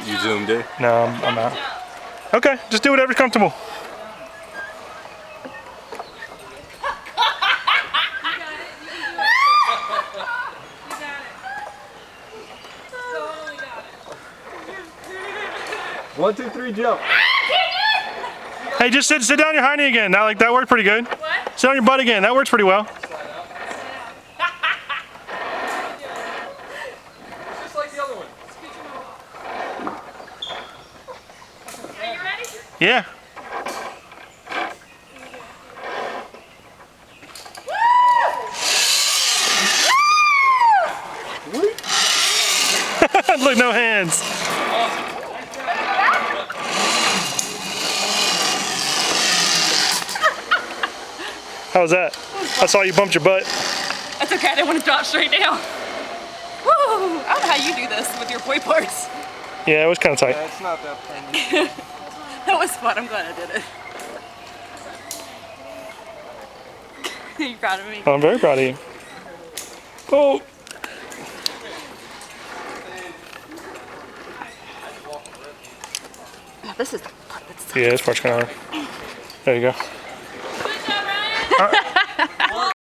You zoomed in? No, I'm out. Okay, just do whatever's comfortable. One, two, three, jump. Hey, just sit down your hiney again. That worked pretty good. What? Sit on your butt again. That works pretty well. Just like the other one. Are you ready? Yeah. Look, no hands. How was that? I saw you bumped your butt. That's okay, I didn't want to drop straight down. Woo! I don't know how you do this with your boy parts. Yeah, it was kind of tight. Yeah, it's not that funny. That was fun, I'm glad I did it. Are you proud of me? I'm very proud of you. Oh. Oh, this is the part that's Yeah, this part's kind of hard. There you go. Good job, Ryan.